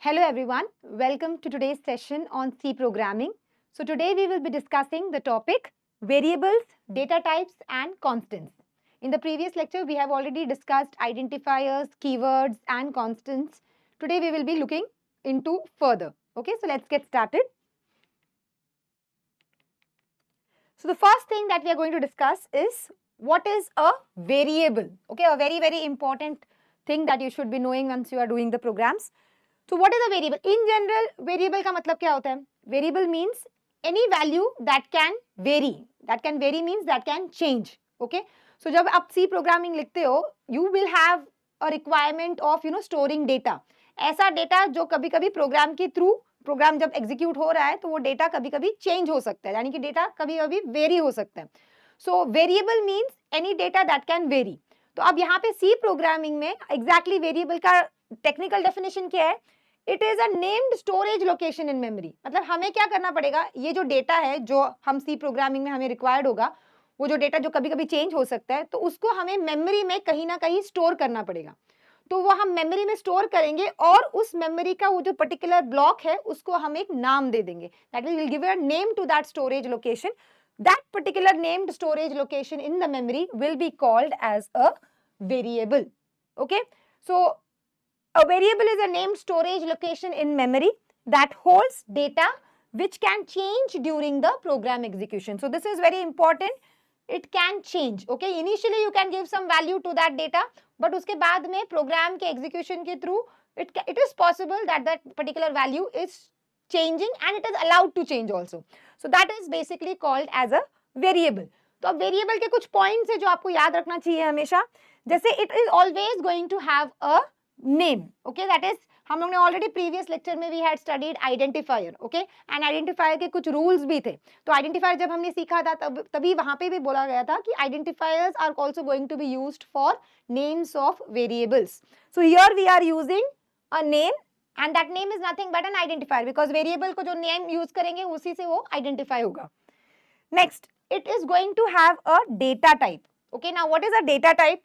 Hello everyone, welcome to today's session on C programming. So today we will be discussing the topic variables, data types and constants. In the previous lecture we have already discussed identifiers, keywords and constants. Today we will be looking into further. Okay, so let's get started. So the first thing that we are going to discuss is what is a variable. Okay, a very important thing that you should be knowing once you are doing the programs. So what is a variable? In general, variable का मतलब क्या होता है? Variable means any value that can vary. That can vary means that can change. Okay? So जब आप C programming लिखते हो, you will have a requirement of storing data. ऐसा data जो कभी-कभी program के through प्रोग्राम जब एग्जीक्यूट हो रहा है तो वो डेटा कभी-कभी चेंज हो सकता है, यानी कि डेटा कभी-कभी वेरी हो सकता है. So variable means any data that can vary. तो अब यहाँ पे सी प्रोग्रामिंग में एग्जैक्टली वेरिएबल का टेक्निकल डेफिनेशन क्या है? It is a named storage location in memory. मतलब हमें क्या करना पड़ेगा, ये जो डेटा है जो हम सी प्रोग्रामिंग में हमें रिक्वायर्ड होगा, वो जो डेटा जो कभी-कभी चेंज हो सकता है, तो उसको हमें मेमोरी में कहीं ना कहीं स्टोर करना पड़ेगा. तो वो हम मेमोरी में स्टोर करेंगे और उस मेमोरी का वो जो पर्टिकुलर ब्लॉक है उसको हम एक नाम दे देंगे. That will give a name to that storage location. That particular named storage location in the memory will be called as a variable. Okay, so a variable is a named storage location in memory that holds data which can change during the program execution. So this is very important. It can change. Okay, initially you can give some value to that data, but उसके बाद में program के execution के through it is possible that that particular value is changing and it is allowed to change also. So that is basically called as a variable. तो अब variable के कुछ points है जो आपको याद रखना चाहिए हमेशा. जैसे it is always going to have a name. Okay, that is हम लोग ने ऑलरेडी प्रीवियस लेक्चर में we had studied identifier. Okay, and identifier के कुछ रूल्स भी थे. तो आइडेंटिफायर जब हमने सीखा था तभी वहां पे भी बोला गया था कि identifiers are also going to be used for names of variables. So here we are using a name and that name is nothing but an identifier because variable को जो name use करेंगे उसी से वो identify होगा. Next, it is going to have a data type. Okay, now what is a data type?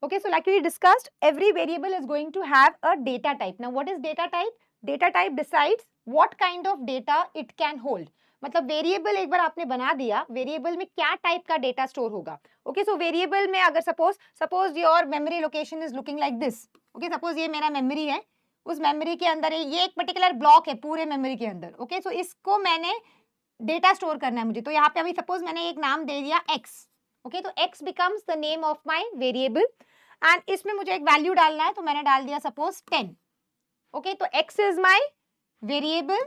Okay, so like we discussed, every variable is going to have a data type. Now what is data type? Data type decides what kind of data it can hold. मतलब variable एक बार आपने बना दिया, variable में क्या type का data store होगा. Okay, so variable में अगर suppose your memory location is looking like this. Okay, suppose ये मेरा मेमोरी है, उस मेमोरी के अंदर ये एक पर्टिकुलर ब्लॉक है पूरे मेमोरी के अंदर. ओके, सो इसको मैंने डेटा स्टोर करना है मुझे. तो यहाँ पे अभी सपोज मैंने एक नाम दे दिया x. ओके, तो x becomes the name of my variable and इसमें मुझे एक वैल्यू डालना है तो मैंने डाल दिया सपोज 10. ओके, तो x is my variable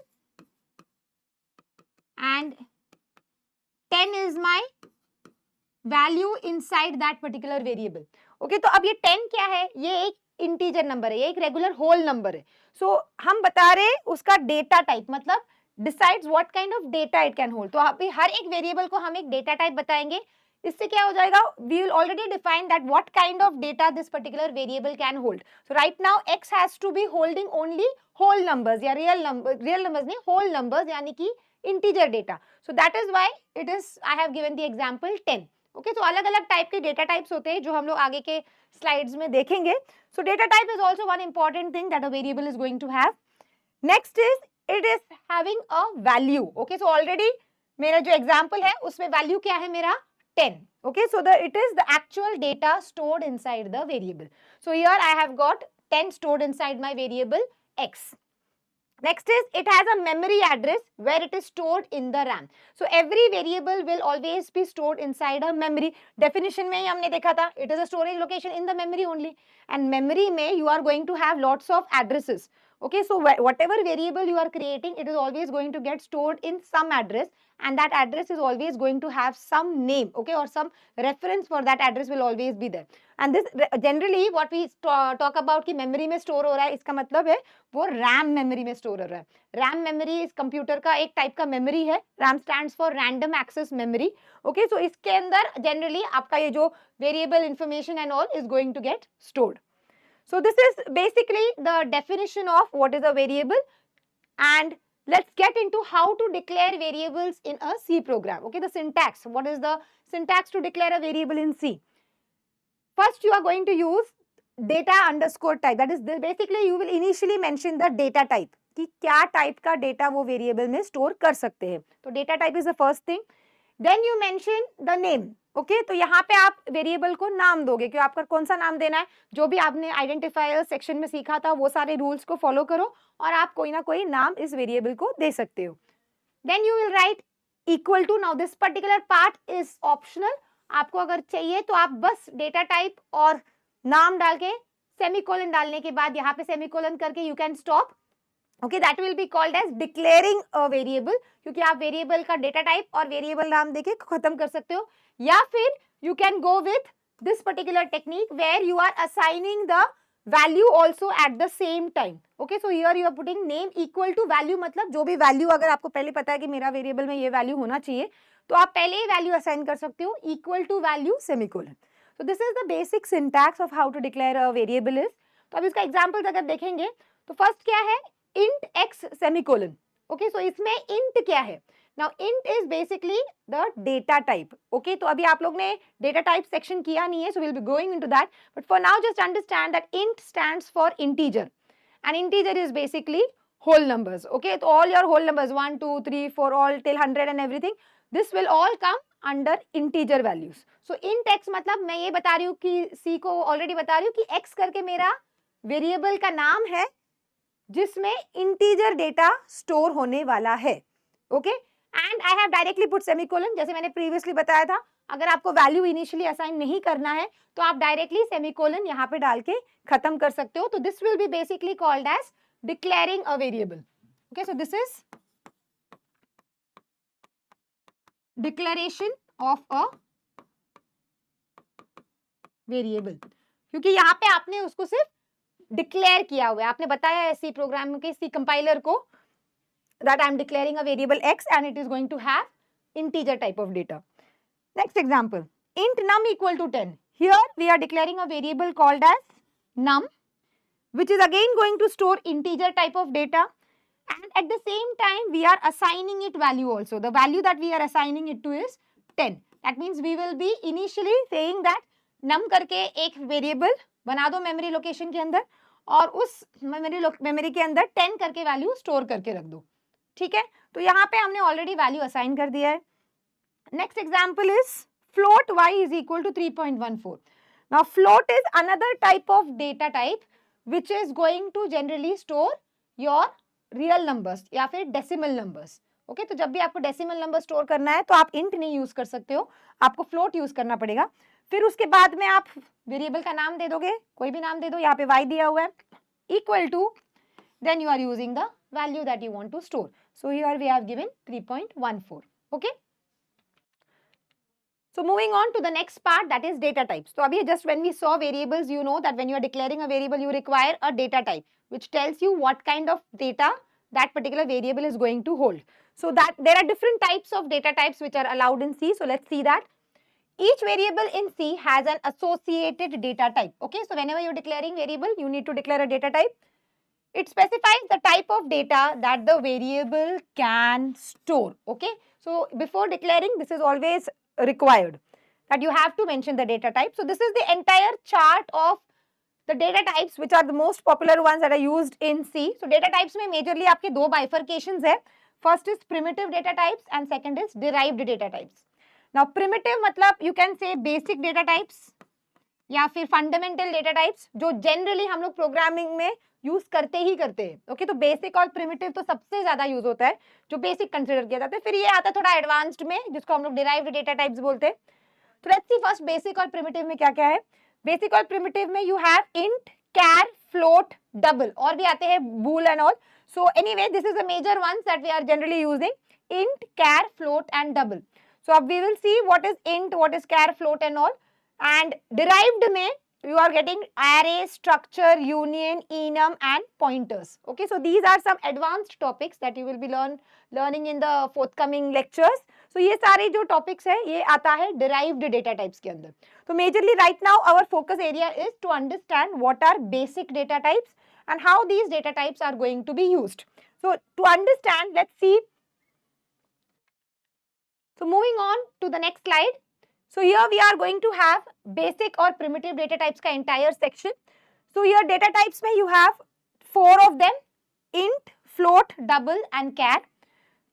and 10 is my value inside that particular variable. Okay, तो अब ये 10 क्या है? ये एक इंटीजर नंबर है, ये एक रेगुलर होल नंबर है. सो हम बता रहे उसका डेटा टाइप, मतलब decides what kind of data it can hold. तो अभी हर एक वेरिएबल को हम एक डेटा टाइप बताएंगे. इससे क्या हो जाएगा? We will already define that what kind of data this particular variable can hold. So right now x has to be holding only whole numbers या रियल नंबर्स नहीं, होल नंबर्स यानी कि integer data. So that is why it is I have given the example 10. Okay, तो अलग अलग type के data types होते हैं जो हम लोग आगे के स्लाइड्स में देखेंगे. So data type is also one important thing that a variable is going to have. Next is it is having a value. Okay, so already मेरा जो एग्जांपल है उसमें वैल्यू क्या है मेरा? 10. Okay, so it is the actual data stored inside the variable. So here I have got 10 stored inside my variable x. Next is it has a memory address where it is stored in the RAM. So every variable will always be stored inside a memory. Definition में ही हमने देखा था, it is a storage location in the memory only. And memory में you are going to have lots of addresses. Okay, so whatever variable you are creating, it is always going to get stored in some address, and that address is always going to have some name. Okay, or some reference for that address will always be there. And this generally what we talk about कि memory में store हो रहा है, इसका मतलब है वो RAM memory में store हो रहा है. RAM memory इस कंप्यूटर का एक टाइप का मेमोरी है. RAM stands for random access memory. Okay, so इसके अंदर generally आपका ये जो variable information and all is going to get stored. So this is basically the definition of what is a variable, and let's get into how to declare variables in a C program. Okay, the syntax. What is the syntax to declare a variable in C? First, you are going to use data underscore type, that is basically you will initially mention the data type कि क्या type का data वो variable में store कर सकते हैं. तो data type is the first thing. Then you mention the name. Okay, तो यहाँ पे आप वेरिएबल को नाम दोगे कि आपका कौन सा नाम देना है. जो भी आपने आइडेंटिफायर सेक्शन में सीखा था वो सारे रूल्स को फॉलो करो और आप कोई ना कोई नाम इस वेरिएबल को दे सकते हो. Then you will write equal to. Now this particular part is optional. आपको अगर चाहिए तो आप बस डेटा टाइप और नाम डाल के सेमीकोलन डालने के बाद यहाँ पे सेमीकोलन करके you can stop. Okay, that will be called as declaring a variable, क्योंकि आप वेरिएबल का डेटा टाइप और वेरिएबल नाम देके खत्म कर सकते हो. या फिर you can go with this particular technique where you are assigning the value also at the same time. Okay, so here you are putting name equal to value, मतलब जो भी वैल्यू अगर आपको पहले पता है कि मेरा वेरिएबल में ये वैल्यू होना चाहिए तो आप पहले ही वैल्यू असाइन कर सकते हो equal to value semicolon. So this is the basic syntax of how to declare a variable is. तो अब इसका एग्जाम्पल अगर देखेंगे तो फर्स्ट क्या है, int x semicolon. Okay, so इसमें int क्या है? Now int is basically the data type. Okay, तो अभी आप लोग ने data type section किया नहीं है, so we'll be going into that. But for now, just understand that int stands for integer, and integer is basically whole numbers. Okay, so all your whole numbers 1, 2, 3, 4, all till 100 and everything. This will all come under integer values. So int x मतलब मैं ये बता रही हूँ कि c को already बता रही हूँ कि x करके मेरा वेरिएबल का नाम है जिसमें इंटीजर डेटा स्टोर होने वाला है. Okay, and I have directly put semicolon. जैसे मैंने प्रीवियसली बताया था, अगर आपको वैल्यू इनिशियली असाइन नहीं करना है तो आप डायरेक्टली सेमीकोलन यहाँ पे डाल के खत्म कर सकते हो. तो this will be basically called as declaring a variable. Okay, so this is declaration of a variable, क्योंकि यहाँ पे आपने उसको सिर्फ डिक्लेयर किया हुआ है. आपने बताया है सी प्रोग्राम के सी कंपाइलर को that I am declaring a variable x and it is going to have integer type of data. Next example, int num equal to 10. Here we are declaring a variable called as num, which is again going to store integer type of data, and at the same time we are assigning it value also. The value that we are assigning it to is 10. That means we will be initially saying that num करके एक variable बना दो memory location के अंदर और उस memory के अंदर 10 करके वैल्यू स्टोर करके रख दो. ठीक है, तो यहाँ पे हमने ऑलरेडी वैल्यू असाइन कर दिया है. Next example is float y is equal to 3.14. Now float is another type of data type which is going to generally store your real numbers या फिर डेसिमल नंबर्स. ओके, तो जब भी आपको decimal number store करना है तो आप इंट नहीं यूज कर सकते हो, आपको फ्लोट यूज करना पड़ेगा. फिर उसके बाद में आप वेरिएबल का नाम दे दोगे, कोई भी नाम दे दो. यहाँ पे y दिया हुआ है equal to, then you are using the value that you want to store. So here we have given 3.14. Okay. So moving on to the next part, that is data types. So abhi just when we saw variables, you know that when you are declaring a variable, you require a data type which tells you what kind of data that particular variable is going to hold. So that there are different types of data types which are allowed in C. So let's see that. Each variable in C has an associated data type. Okay, so whenever you're declaring variable, you need to declare a data type. It specifies the type of data that the variable can store. Okay, so before declaring, this is always required that you have to mention the data type. So this is the entire chart of the data types which are the most popular ones that are used in C. So data types में majorly आपके दो bifurcations है. First is primitive data types and second is derived data types. Now primitive मतलब you can say basic data types या फिर fundamental data types जो generally हम लोग प्रोग्रामिंग में यूज करते ही करते हैं. ओके, तो बेसिक और प्रिमिटिव तो सबसे ज्यादा यूज होता है, जो बेसिक कंसीडर किया जाता है. फिर ये आता है थोड़ा एडवांस्ड में जिसको हम लोग डिराइव्ड डेटा टाइप्स बोलते हैं. तो लेट्स सी फर्स्ट बेसिक और प्रिमिटिव में क्या क्या है. बेसिक और प्रिमिटिव में you have int, char, float, double, और भी आते हैं bool and all. So anyway this is the major ones that we are generally using, int, char, float and double. So अब we will see what is int, what is char, float and all. And derived में you are getting array, structure, union, enum and pointers. Okay, so these are some advanced topics that you will be learning in the forthcoming lectures. So ये सारे जो topics है ये आता है derived data types के अंदर. तो majorly right now our focus area is to understand what are basic data types and how these data types are going to be used. So to understand, let's see. So moving on to the next slide. So here we are going to have basic or primitive data types का entire section. So here data types में you have 4 of them, int, float, double and char.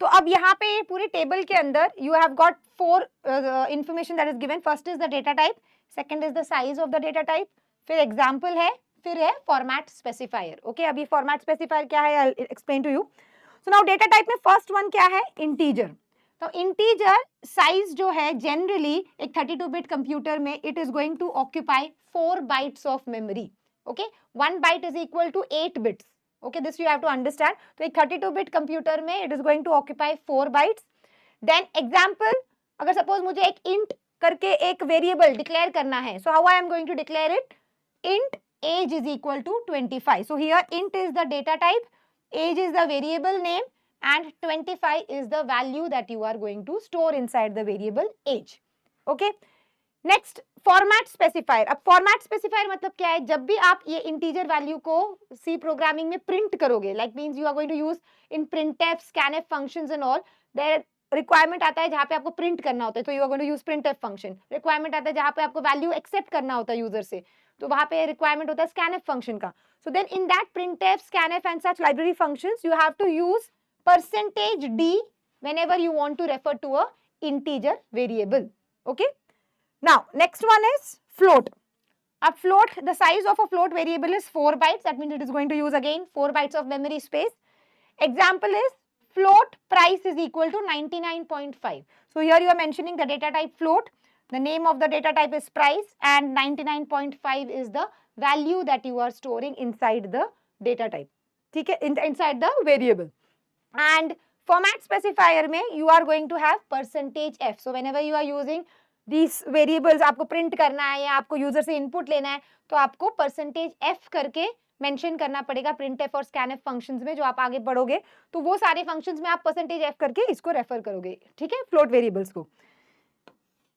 तो अब यहाँ पे पूरे table के अंदर you have got 4 information that is given. First is the data type, second is the size of the data type, फिर example है, फिर है format specifier. Okay, अभी format specifier क्या है I'll explain to you. So now data type में first one क्या है, integer. तो integer size जो है generally एक 32-bit computer में it is going to occupy 4 bytes of memory. Okay, 1 byte is equal to 8 bits. Okay, this you have to understand. तो एक 32-bit computer में it is going to occupy 4 bytes. Then example, अगर suppose मुझे एक int करके एक variable declare करना है, so how I am going to declare it? Int age is equal to 25. So here int is the data type, age is the variable name and 25 is the value that you are going to store inside the variable age. Okay. Next format specifier. अब format specifier मतलब क्या है, जब भी आप ये integer value को C programming में प्रिंट करोगे, like means you are going to use in printf, scanf functions and all, their requirement आता है जहां पे आपको प्रिंट करना होता है, तो you are going to use printf function. Requirement आता है जहां पे आपको वैल्यू एक्सेप्ट करना होता है यूजर से, तो वहां पे रिक्वायरमेंट होता है स्कैनफ फंक्शन का. So then in that printf, scanf and such library functions you have to use %d whenever you want to refer to a integer variable. Okay. Now, next one is float. A float, the size of a float variable is 4 bytes. That means it is going to use again 4 bytes of memory space. Example is float price is equal to 99.5. So here you are mentioning the data type float. The name of the data type is price and 99.5 is the value that you are storing inside the data type. ठीक है, inside the variable. And format specifier में you are going to have %f. So whenever you are using these variables, आपको print करना है या आपको user से input लेना है, तो आपको %f करके मेंशन करना पड़ेगा printf और scanf फंक्शंस में. जो आप आगे पढ़ोगे तो वो सारे फंक्शंस में आप %f करके इसको रेफर करोगे. ठीक है, फ्लोट वेरिएबल्स को.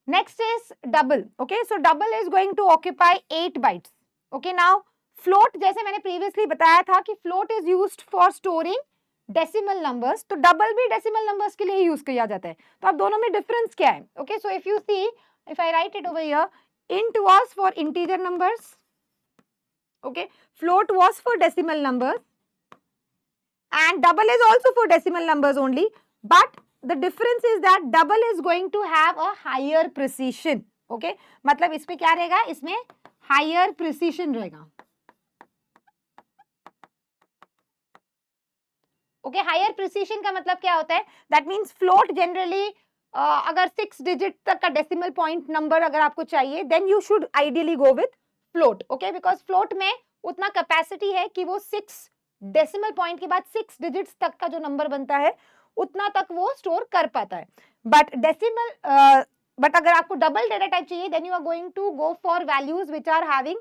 Next is double. Okay, so double is going to occupy 8 bytes. Okay, now float जैसे मैंने प्रीवियसली बताया था कि float is used for storing decimal numbers, तो डबल भी डेसिमल नंबर्स के लिए ही यूज किया जाता है. तो अब दोनों में डिफरेंस क्या है? Okay, so if you see, if I write it over here, int was for integer numbers, okay, float was for decimal numbers and double is also for decimal numbers only, but the difference is that double is going to have a higher precision. Okay, मतलब इसमें क्या रहेगा, इसमें higher precision रहेगा. Okay, higher precision का मतलब क्या होता है? दैट मीन्स फ्लोट जनरली अगर 6 डिजिट तक का डेसिमल पॉइंट नंबर अगर आपको चाहिए, then you should ideally go with float. Okay, because float में उतना कैपेसिटी है कि वो 6 डेसिमल पॉइंट के बाद 6 डिजिट्स तक का जो नंबर बनता है उतना तक वो स्टोर कर पाता है. बट अगर आपको डबल डेटा टाइप चाहिए, then you are going to go for values which are having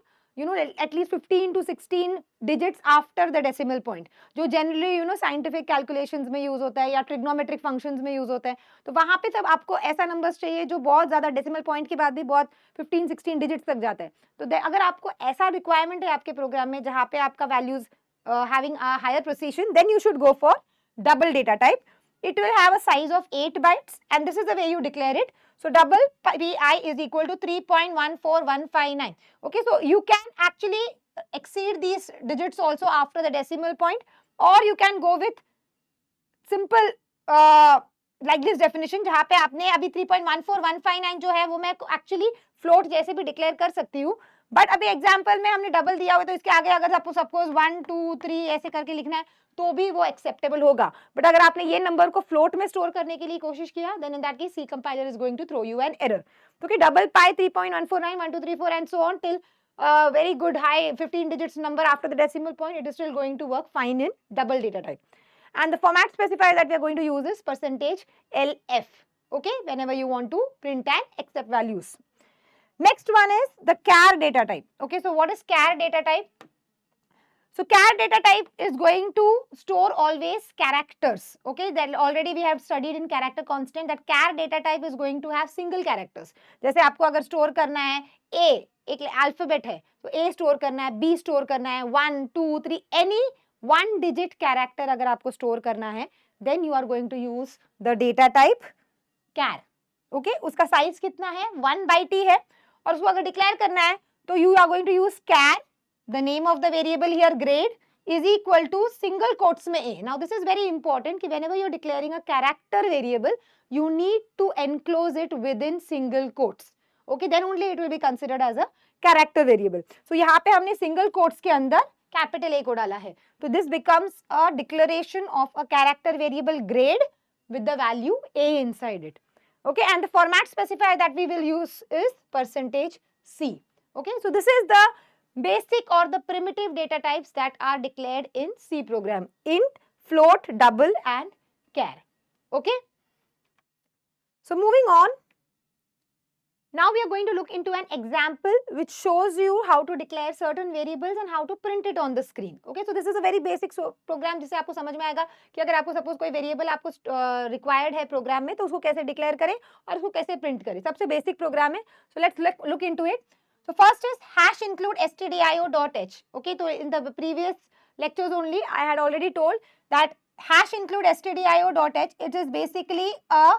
at least 15 to 16 digits after the decimal point, जो generally scientific calculations में use होता है या trigonometric functions में use होता है. तो वहाँ पे तब आपको ऐसा numbers चाहिए जो बहुत ज़्यादा decimal point के बाद भी बहुत 15-16 digits तक जाता है. तो अगर आपको ऐसा requirement है आपके program में जहाँ पे आपका values having a higher precision, then you should go for double data type. It will have a size of 8 bytes and this is the way you declare it. So double pi is equal to 3.14159. Okay, so you can actually exceed these digits also after the decimal point, or you can go with simple like this definition, जहाँ पे आपने अभी 3.14159 जो है वो मैं actually float जैसे भी declare कर सकती हूँ. बट अभी एग्जाम्पल में हमने डबल दिया हुआ, तो इसके आगे अगर सपोज 1 2 3 ऐसे करके लिखना है तो भी वो एक्सेप्टेबल होगा. बट अगर आपने ये नंबर को फ्लोट में स्टोर करने के लिए कोशिश किया, then in that case C compiler is going to throw you an error. तो कि double pi 3.149 1 2 3 4 and so on till very good high 15 digits number after the decimal point, it is still going to work fine in double data type. And the format specifier that we are going to use is %lf. Okay, whenever you want to print and accept values. Next one is the char data type. Okay, so what is char data type? So char data type is going to store always characters. Okay, that already we have studied in character constant that char data type is going to have single characters. जैसे आपको अगर store करना है A, एक alphabet है तो A store करना है, B स्टोर करना है, 1 2 3 एनी 1 डिजिट कैरेक्टर अगर आपको स्टोर करना है, then you are going to use the data type char. Okay, उसका साइज कितना है? 1 बाइट ही है. और उसको अगर डिक्लेयर करना है तो you are going to use char the name of the variable here grade is equal to single quotes में a. Now this is very important कि whenever you're declaring a character variable, you need to enclose it within single quotes. Okay, then only it will be considered as a character variable. So यहाँ पे हमने single quotes के अंदर capital A को डाला है. So this becomes a declaration of a character variable grade with the value a inside it. Okay, and the format specifier that we will use is percentage %C. Okay, so this is the basic or the primitive data types that are declared in C program: int, float, double and char. Okay, so moving on, now we are going to look into an example which shows you how to declare certain variables and how to print it on the screen. Okay, so this is a very basic program जिससे आपको समझ में आएगा कि अगर आपको suppose कोई variable आपको required है program में तो उसको कैसे declare करें और उसको कैसे print करें. सबसे basic program है. So let's look into it. So first is hash include stdio.h. Okay, so in the previous lectures only I had already told that hash include stdio.h, it is basically a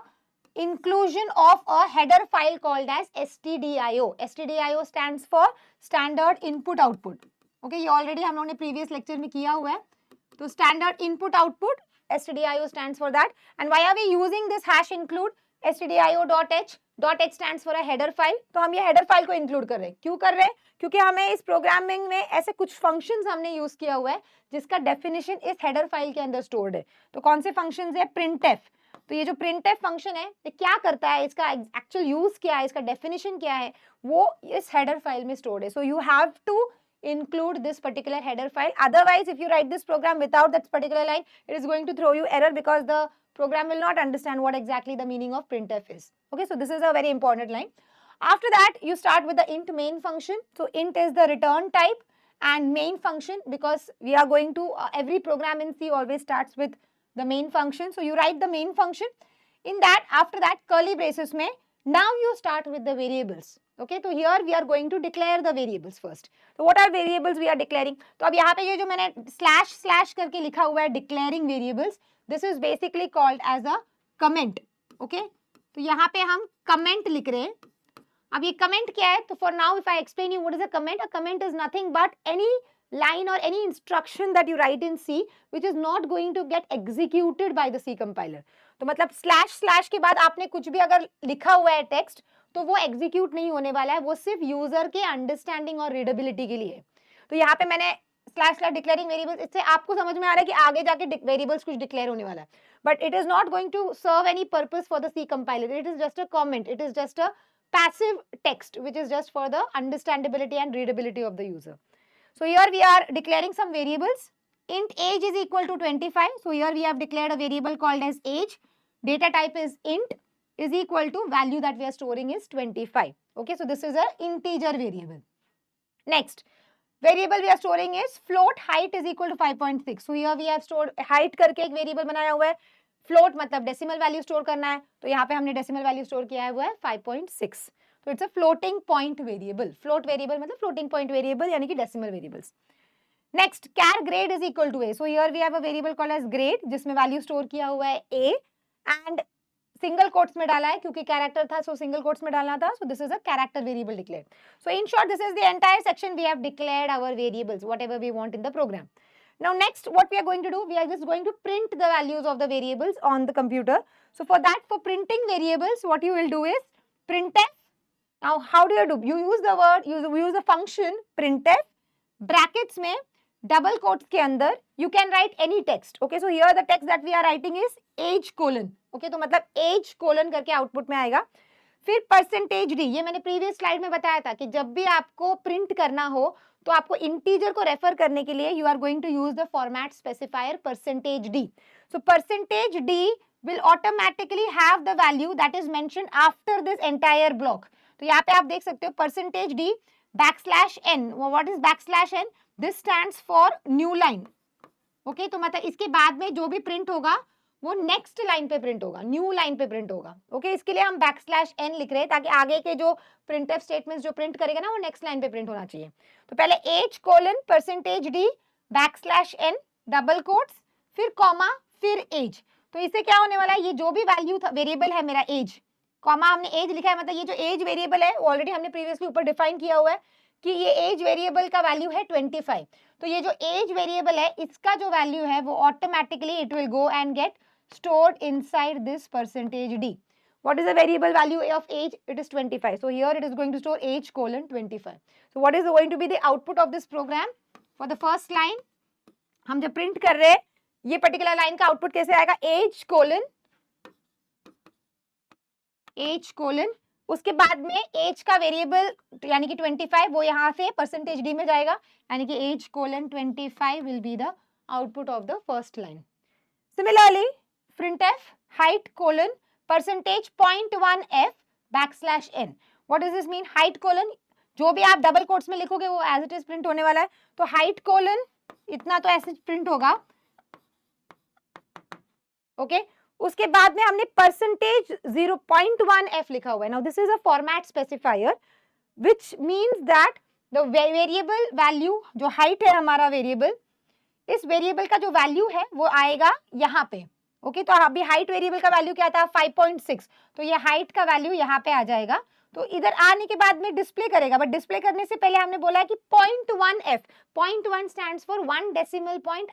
inclusion of a header file called as stdio. stdio stands for standard input output. Okay, ये already हम लोगों ने previous lecture में किया हुआ है. तो standard input output stdio stands for that. And why are we using this hash include stdio.h? .h stands for a header file. तो हम ये header file को include कर रहे हैं. क्यों कर रहे हैं? क्योंकि हमें इस programming में ऐसे कुछ functions हमने use किया हुआ है जिसका definition इस header file के अंदर stored है. तो कौन से functions है? printf. तो ये जो printf function है ये क्या करता है, इसका actual use क्या है, इसका definition क्या है, वो इस header file में stored है. So you have to include this particular header file. Otherwise, if you write this program without that particular line, it is going to throw you error because the program will not understand what exactly the meaning of printf is. Okay, so this is a very important line. After that, you start with the int main function. So int is the return type and main function, because we are going to every program in C always starts with the main function. So you write the main function. In that, after that, curly braces में now you start with the variables. Okay, so here we are going to declare the variables first. So what are variables we are declaring? तो अब यहाँ पे ये जो मैंने / करके लिखा हुआ है declaring variables, this is basically called as a comment. Okay, तो यहाँ पे हम comment लिख रहे हैं. अब ये comment क्या है? तो for now if I explain you what is a comment is nothing but any line or any instruction that you write in C which is not going to get executed by the C compiler. तो मतलब / के बाद आपने कुछ भी अगर लिखा हुआ है टेक्स्ट तो वो एग्जीक्यूट नहीं होने वाला है, वो सिर्फ यूजर के अंडरस्टैंडिंग और रीडेबिलिटी के लिए. तो यहाँ पे मैंने / डिक्लेयरिंग वेरिएबल्स, इससे आपको समझ में आ रहा है कि आगे जाके वेरिएबल्स कुछ डिक्लेयर होने वाला है, but it is not going to serve any purpose for the C compiler. It is just a comment, it is just a passive text which is just for the understandability and readability of the user. So here we are declaring some variables. Int age is equal to 25. So here we have declared a variable called as age. Data type is int is equal to value that we are storing is 25. Okay, so this is a integer variable. Next variable we are storing is float height is equal to 5.6. So here we have stored height करके एक variable बनाया हुआ है. Float मतलब decimal value store करना है, तो यहाँ पे हमने decimal value store किया है वो है 5.6. So it's a floating point variable. Float variable मतलब floating point variable यानी कि decimal variables. Next, char grade is equal to a. So here we have a variable called as grade जिसमें value store किया हुआ है a and single quotes में डाला है क्योंकि character था, so single quotes में डालना था. So this is a character variable declared. So in short, this is the entire section. We have declared our variables, whatever we want in the program. Now next, what we are going to do, we are just going to print the values of the variables on the computer. So for that, for printing variables, what you will do is printf. Now how do you do? You use the word, you use the function printf, brackets में double quotes के अंदर you can write any text. Okay, so here the text that we are writing is age colon. Okay, तो मतलब age colon करके output में आएगा. फिर %d, ये मैंने previous slide में बताया था कि जब भी आपको print करना हो तो आपको integer को refer करने के लिए you are going to use the format specifier %d. So %d will automatically have the value that is mentioned after this entire block. तो यहाँ पे आप देख सकते हो %d \n. What is \n? This stands for new line. Okay, तो मतलब इसके बाद में जो भी प्रिंट होगा वो नेक्स्ट लाइन पे प्रिंट होगा, न्यू लाइन पे प्रिंट होगा. ओके, इसके लिए हम \n लिख रहे हैं ताकि आगे के जो printf स्टेटमेंट्स जो प्रिंट करेगा ना वो नेक्स्ट लाइन पे प्रिंट होना चाहिए. तो पहले age colon %d \n double quotes फिर कॉमा फिर एज. तो इससे क्या होने वाला है, ये जो भी वैल्यू था वेरिएबल है मेरा एज, कॉमा हमने एज लिखा है, मतलब ये जो एज वेरिएबल है ऑलरेडी हमने प्रीवियसली ऊपर डिफाइन किया हुआ है कि ये एज वेरिएबल का वैल्यू है 25, तो ये जो एज वेरिएबल है इसका जो वैल्यू है वो automatically it will go and get stored inside this percentage d. What is the variable value of age? It is 25. So here it is going to store age colon 25. So what is going to be the output of this program? For the first line, हम जब print कर रहे हैं ये particular line का output कैसे आएगा? age colon उसके बाद में age का variable यानी कि 25 वो यहाँ से percentage d में जाएगा यानी कि age colon 25 will be the output of the first line. Similarly, printf height colon percentage 0.1f backslash n. What does this mean? Height colon जो भी आप डबल कोट्स में लिखोगे वो एज इट इज प्रिंट होने वाला है, तो हाइट कोलन इतना तो ऐसे प्रिंट होगा, ओके उसके बाद में हमने परसेंटेज 0.1f लिखा हुआ है. Now this is a format specifier which means that the variable value जो हाइट है हमारा वेरिएबल, इस वेरिएबल का जो वैल्यू है वो आएगा यहाँ पे, ओके तो अभी हाइट वेरिएबल का वैल्यू क्या था 5.6, तो ये हाइट का वैल्यू यहाँ पे आ जाएगा. तो इधर आने के बाद में डिस्प्ले करेगा, बट डिस्प्ले करने से पहले हमने बोला है कि 0.1f, 0.1 stands for 1 decimal point,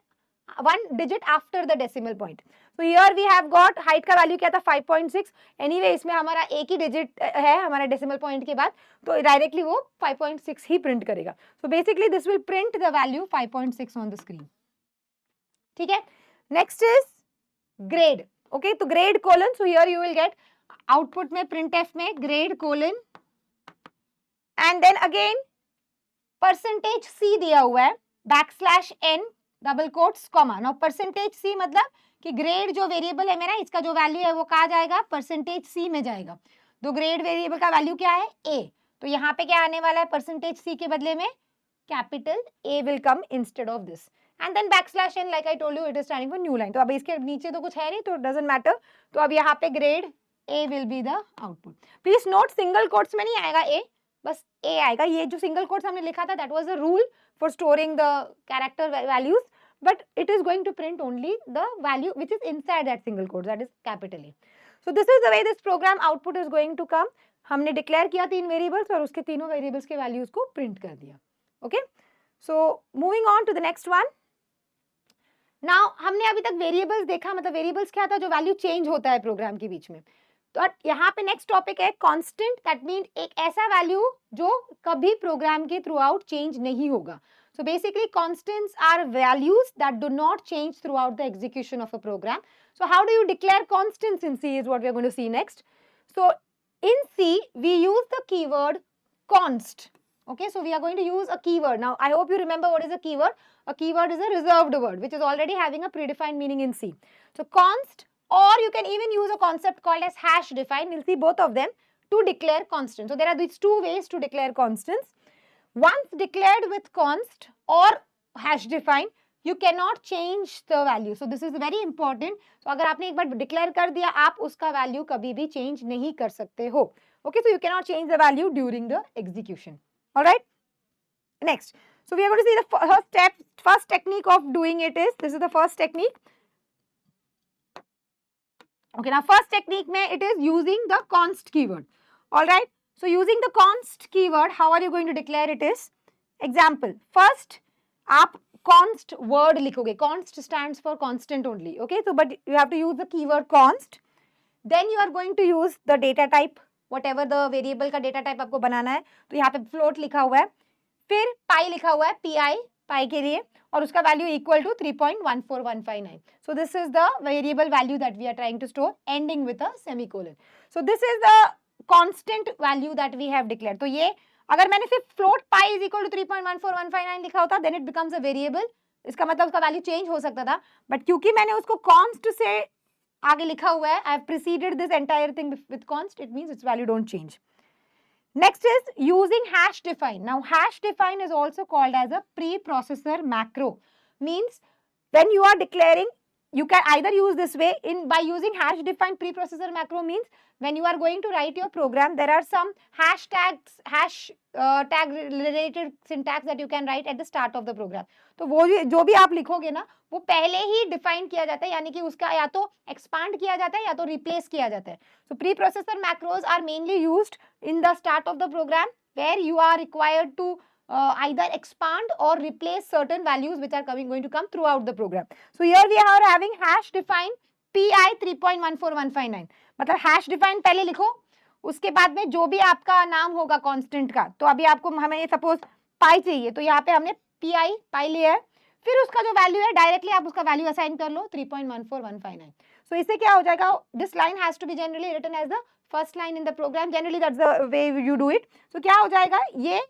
1 digit after the decimal point. तो here we have got height का वैल्यू क्या था 5.6. एनीवे इसमें हमारा एक ही डिजिट है हमारा डेसिमल पॉइंट के बाद, तो डायरेक्टली वो 5.6 ही प्रिंट करेगा. So basically this will print the value 5.6 on the screen. ठीक है, नेक्स्ट इज ग्रेड. ओके तो grade colon, so here you will get output में printf में grade colon and then again percentage C दिया हुआ है backslash N double quotes comma. Now percentage C मतलब कि ग्रेड जो वेरिएबल है मेरा इसका जो वैल्यू है वो कहाँ जाएगा परसेंटेज सी में जाएगा. तो ग्रेड वेरिएबल का वैल्यू क्या है ए, तो यहाँ पे क्या आने वाला है परसेंटेज सी के बदले में capital A will come instead of this and then backslash n like I told you it is standing for new line. तो अब इसके नीचे तो कुछ है नहीं तो इट डजंट मैटर, तो अब यहाँ पे grade A will be the output. Please note single quotes में नहीं आएगा ए, बस ए आएगा. ये जो सिंगल कोट्स हमने लिखा था that was the rule for storing the character values, but it is going to print only the value which is inside that single quote, that is capital A. So this is the way this program output is going to come. हमने declare किया 3 variables और उसके तीनों variables के values को print कर दिया. Okay so moving on to the next one. Now हमने अभी तक वेरिएबल्स देखा, मतलब वेरिएबल्स क्या था जो वैल्यू चेंज होता है प्रोग्राम के बीच में. तो यहाँ पे नेक्स्ट टॉपिक है कांस्टेंट, दैट मीन एक ऐसा वैल्यू जो कभी प्रोग्राम के थ्रू आउट चेंज नहीं होगा. So basically constants are values that do not change throughout the execution of a program. So how do you declare constants in C is what we are going to see next. So in C we use the keyword const. Okay, so we are going to use a keyword. Now I hope you remember what is a keyword. A keyword is a reserved word which is already having a predefined meaning in C. So const, or you can even use a concept called as hash define. We'll see both of them to declare constants. So there are these two ways to declare constants. Once declared with const or hash define, you cannot change the value. So this is very important. So अगर आपने एक बार declare कर दिया, आप उसका value कभी भी change नहीं कर सकते हो. Okay, so you cannot change the value during the execution. All right. Next, so we are going to see the first step. First technique of doing it is, this is the first technique. Okay, now first technique में it is using the const keyword. All right. So using the const keyword, how are you going to declare it is? Example, first आप const word लिखोगे. Const stands for constant only. Okay, so but you have to use the keyword const. Then you are going to use the data type, whatever the variable का data type आपको बनाना है. तो यहाँ पे float लिखा हुआ है, फिर pi लिखा हुआ है, pi के लिए, और उसका value equal to 3.14159. So this is the variable value that we are trying to store, ending with a semicolon. So this is the constant value that we have declared. तो ये अगर मैंने सिर्फ float pi is equal to 3.14159 लिखा होता then it becomes a variable. इसका मतलब उसका value change हो सकता था, but क्योंकि मैंने उसको const से आगे लिखा हुआ है, I have preceded this entire thing with const, it means its value don't change. Next is using hash define. Now hash define is also called as a preprocessor macro. Means when you are declaring, you can either use this way in by using hash define preprocessor macro means when you are going to write your program, there are some hashtags, tag related syntax that you can write at the start of the program. तो वो जो भी आप लिखोगे ना वो पहले ही define किया जाता है, यानी कि उसका या तो एक्सपांड किया जाता है या तो रिप्लेस किया जाता है. So preprocessor macros are mainly used in the start of the program where you are required to either expand or replace certain values which are going to come throughout the program. So here we are having hash define pi 3.14159. मतलब hash define पहले लिखो, उसके बाद में जो भी आपका नाम होगा कांस्टेंट का, तो अभी आपको हमें सपोज पाई चाहिए, तो यहाँ पे हमने पाई लिया है, फिर उसका जो वैल्यू है डायरेक्टली आप उसका वैल्यू असाइन कर लो 3.14159. सो इससे क्या हो जाएगा, this line has to be generally written as the first line in the program, generally that's the way you do it. So क्या हो जाएगा, ये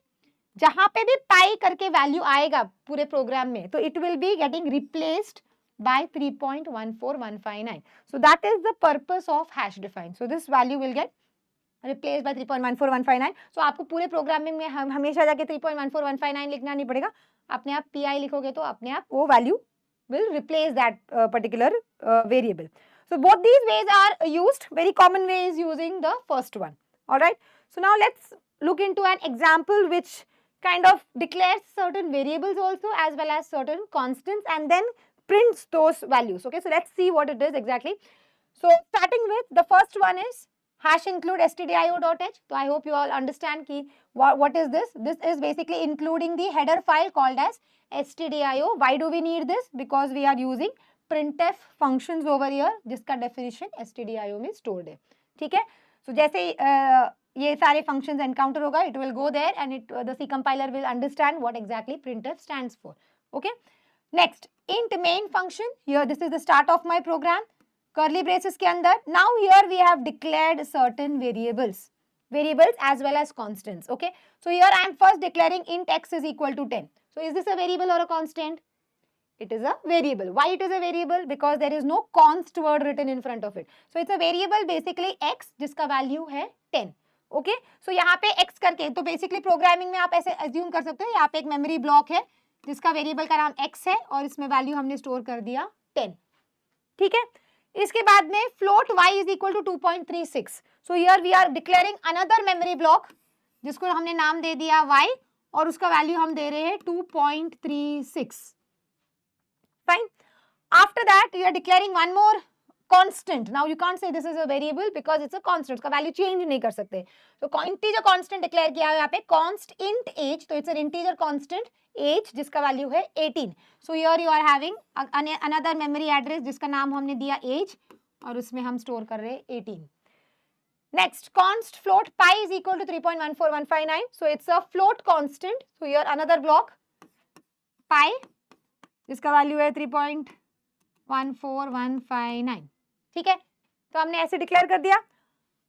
जहां पे भी पाई करके वैल्यू आएगा पूरे प्रोग्राम में, तो it will be getting replaced by 3.14159. So that is the purpose of hash define. So this value will get replaced by 3.14159. So आपको पूरे प्रोग्रामिंग में हमेशा जाके 3.14159 लिखना नहीं पड़ेगा, अपने आप pi लिखोगे तो अपने आप वो value will replace that particular variable. So both these ways are used. Very common way is using the first one. All right. So now let's look into an example which kind of declares certain variables also as well as certain constants and then prints those values. Okay, so let's see what it is exactly. So starting with the first one is hash include stdio.h. So I hope you all understand ki what is this. This is basically including the header file called as stdio. Why do we need this? Because we are using printf functions over here जिसका definition stdio में stored है. ठीक है. So जैसे ये सारे functions encounter होगा, it will go there and the C compiler will understand what exactly printf stands for. Okay. Next, int main function. Here this is the start of my program. Curly braces के अंदर. Now here we have declared certain variables as well as constants. Okay. So here I am first declaring int x is equal to 10. So is this a variable or a constant? It is a variable. Why it is a variable? Because there is no const word written in front of it. So it's a variable basically x जिसका value है 10. Okay सो यहाँ पे x करके, तो basically programming में आप ऐसे assume कर सकते हो, यहाँ पे एक मेमोरी ब्लॉक है जिसका वेरिएबल का नाम x है और इसमें वैल्यू हमने स्टोर कर दिया 10. ठीक है. इसके बाद में float y is equal to 2.36. So here we are declaring another memory block जिसको हमने नाम दे दिया y और उसका वैल्यू हम दे रहे हैं 2.36. Fine. After that you are declaring one more constant. Now you can't say this is a variable because it's a constant. उसका value change नहीं कर सकते. So integer constant declare किया है यहाँ पे const int age. तो it's an integer constant age जिसका value है 18. So here you are having another memory address जिसका नाम हमने दिया age और उसमें हम store कर रहे हैं 18. Next, const float pi is equal to 3.14159. So it's a float constant. So here another block pi जिसका value है 3.14159. ठीक है. तो हमने ऐसे डिक्लेयर कर दिया.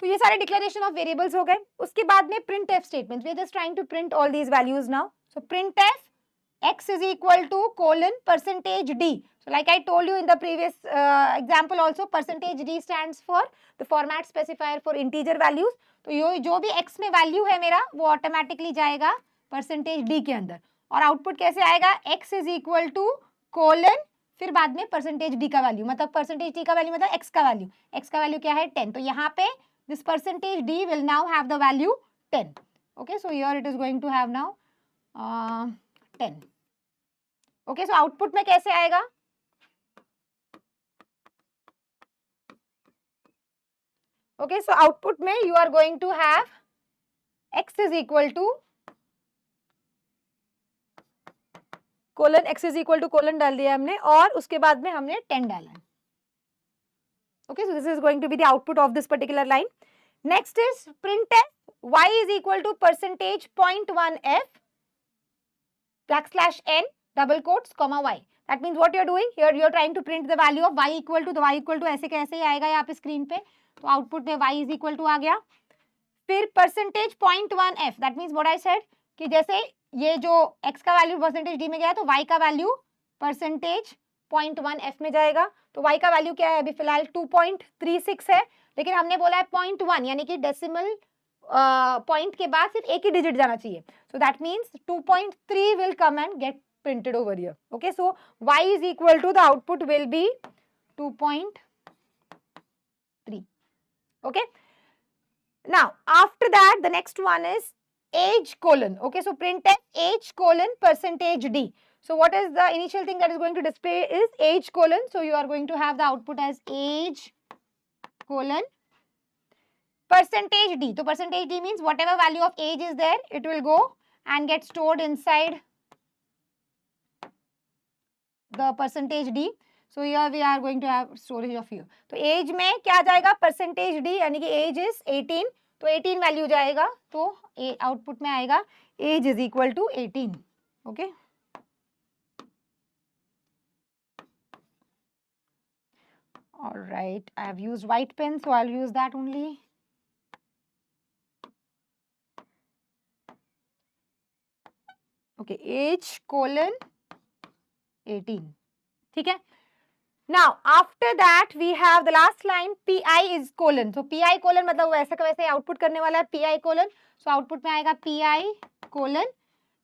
तो ये सारे डिक्लेरेशन ऑफ वेरिएबल्स हो गए. उसके बाद में printf statement. We are just trying to print all these values now. So printf x is equal to colon percentage d. So like I told you in the previous example also, percentage d stands for the format specifier for integer values. तो ये जो भी x में value है मेरा वो automatically जाएगा percentage d के अंदर. और आउटपुट कैसे आएगा, x is equal to colon फिर बाद में परसेंटेज डी का वैल्यू, मतलब परसेंटेज डी का वैल्यू मतलब एक्स का वैल्यू. एक्स का वैल्यू क्या है 10. तो यहाँ पे this percentage d will now have the value 10. Okay so here it is going to have now 10. Okay so output में कैसे आएगा, ओके सो आउटपुट में you are going to have x is equal to colon x is equal to colon डाल दिया हमने और उसके बाद में हमने 10 डाला है. Okay so this is going to be the output of this particular line. Next is printf y is equal to percentage 0.1f \n double quotes comma y. That means what you are doing here, you are trying to print the value of y equal to, y equal to ऐसे कैसे ही आएगा यहाँ पे screen पे. तो output में y is equal to आ गया. फिर percentage 0.1f, that means what I said कि जैसे ये जो x का वैल्यू परसेंटेज d में गया तो y का वैल्यू परसेंटेज 0.1f में जाएगा. तो y का वैल्यू क्या है अभी फिलहाल 2.36 है, लेकिन हमने बोला है 0.1 यानी कि डेसिमल पॉइंट के बाद सिर्फ एक ही डिजिट जाना चाहिए. So that means 2.3 will come and get printed over here. Okay so y is equal to the output will be 2.3. Okay now after that the next one is age colon. Okay, so printf age colon percentage d. So what is the initial thing that is going to display is age colon. So you are going to have the output as age colon percentage d. So percentage d means whatever value of age is there, it will go and get stored inside the percentage D. So here we are going to have storage of year. तो age में क्या जाएगा percentage D यानी कि age is 18, तो 18 value जाएगा, तो output में आएगा age is equal to 18. Okay. All right, I have used white pen, so I'll use that only. Okay, age colon 18. ठीक है. Now after that we have the last line pi is colon. So pi colon मतलब वैसे का वैसे output करने वाला है pi colon. So output में आएगा pi colon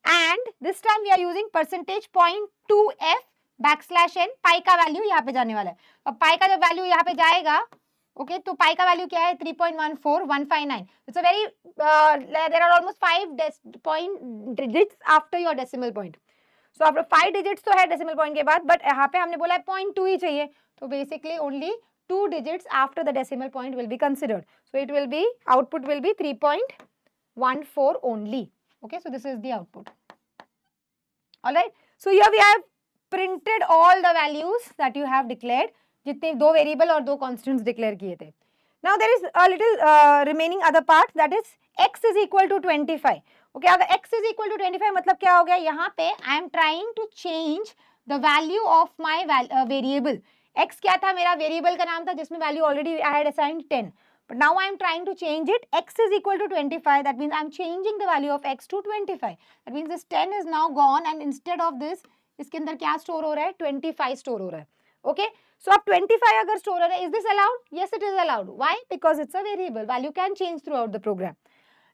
and this time we are using percentage point 2f backslash n. पाई का वैल्यू यहाँ पे जाने वाला है. अब पाई का जब वैल्यू यहाँ पे जाएगा, ओके, तो पाई का वैल्यू क्या है 3.14159. It's a very there are almost 5 point digits after your decimal point. So अब 5 डिजिट्स तो है डेसिमल पॉइंट के बाद, बट यहाँ पे हमने बोला है 0.2 ही चाहिए, तो basically only 2 digits after the decimal point will be considered. So it will be output will be 3.14 only. Okay, so this is the output. Alright, so here we have printed all the values that you have declared. जितने 2 variable और 2 constants declare किए थे. Now there is a little remaining other part, that is x is equal to 25. Okay, अगर x is equal to 25 मतलब क्या हो गया, यहाँ पे I am trying to change the value of my variable. x क्या था, मेरा वेरिएबल का नाम था जिसमें value already I had assigned 10, but now I am trying to change it. X is equal to 25. That means I am changing the value of x to 25. That means this 10 is now gone and instead of this, इसके अंदर क्या store हो रहा है, 25 store हो रहा है. Okay, सो अब 25 अगर स्टोर हो रहा है, is this allowed? Yes, it is allowed. Why? Because it's a variable. Value can change throughout the program.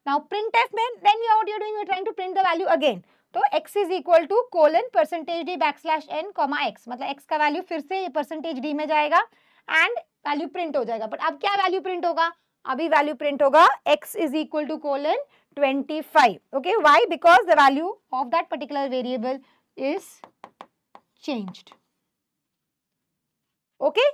Now printf में then what you're doing, you're trying to print the value again. तो x is equal to colon percentage d backslash n comma x. मतलब x का value फिर से ये percentage d में जाएगा and value print हो जाएगा. बट अब क्या वैल्यू प्रिंट होगा, अभी वैल्यू प्रिंट होगा x is equal to colon 25. Okay, why? Because the value of that particular variable is changed. Okay,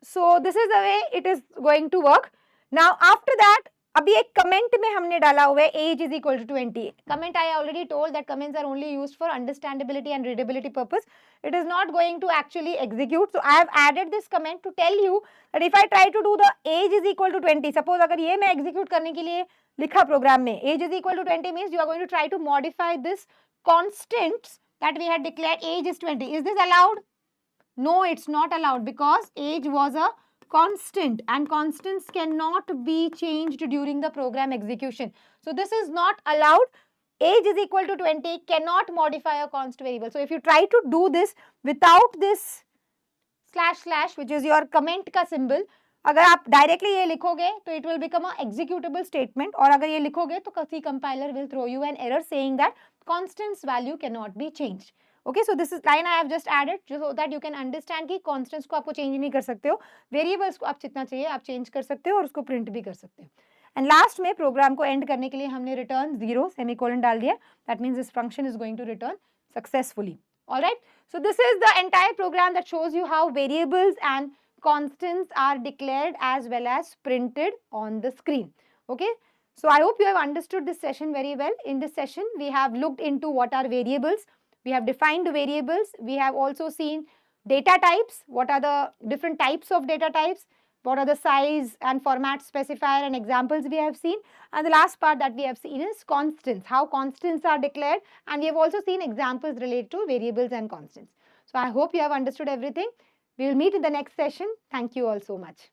so this is the way it is going to work. Now after that, अभी एक comment में हमने डाला हुआ है age is equal to 20. Comment I already told that comments are only used for understandability and readability purpose. It is not going to actually execute. So I have added this comment to tell you that if I try to do the age is equal to 20, suppose अगर ये मैं execute करने के लिए लिखा program में age is equal to 20 means you are going to try to modify this constants that we had declared age is 20. Is this allowed? No, it's not allowed because age was a constant and constants cannot be changed during the program execution. So this is not allowed. Age is equal to 20 cannot modify a const variable. So if you try to do this without this slash slash which is your comment का symbol, अगर आप directly ये लिखोगे तो it will become a executable statement, और अगर ये लिखोगे तो किसी compiler will throw you an error saying that constants value can not be changed. Okay, so this is line I have just added so that you can understand कि constants को आपको change नहीं कर सकते हो, वेरिएबल्स को आप जितना चाहिए आप चेंज कर सकते हो और उसको प्रिंट भी कर सकते हो. एंड लास्ट में प्रोग्राम को एंड करने के लिए हमने रिटर्न 0 सेमीकोलन डाल दिया. That means this function is going to return successfully. Alright, so this is the entire program that shows you how variables and constants are declared as well as printed on the screen. Okay, so I hope you have understood this session very well. In this session we have looked into what are variables, we have defined variables, we have also seen data types, what are the different types of data types, what are the size and format specifier and examples we have seen, and the last part that we have seen is constants, how constants are declared, and we have also seen examples related to variables and constants. So I hope you have understood everything. We will meet in the next session. Thank you all so much.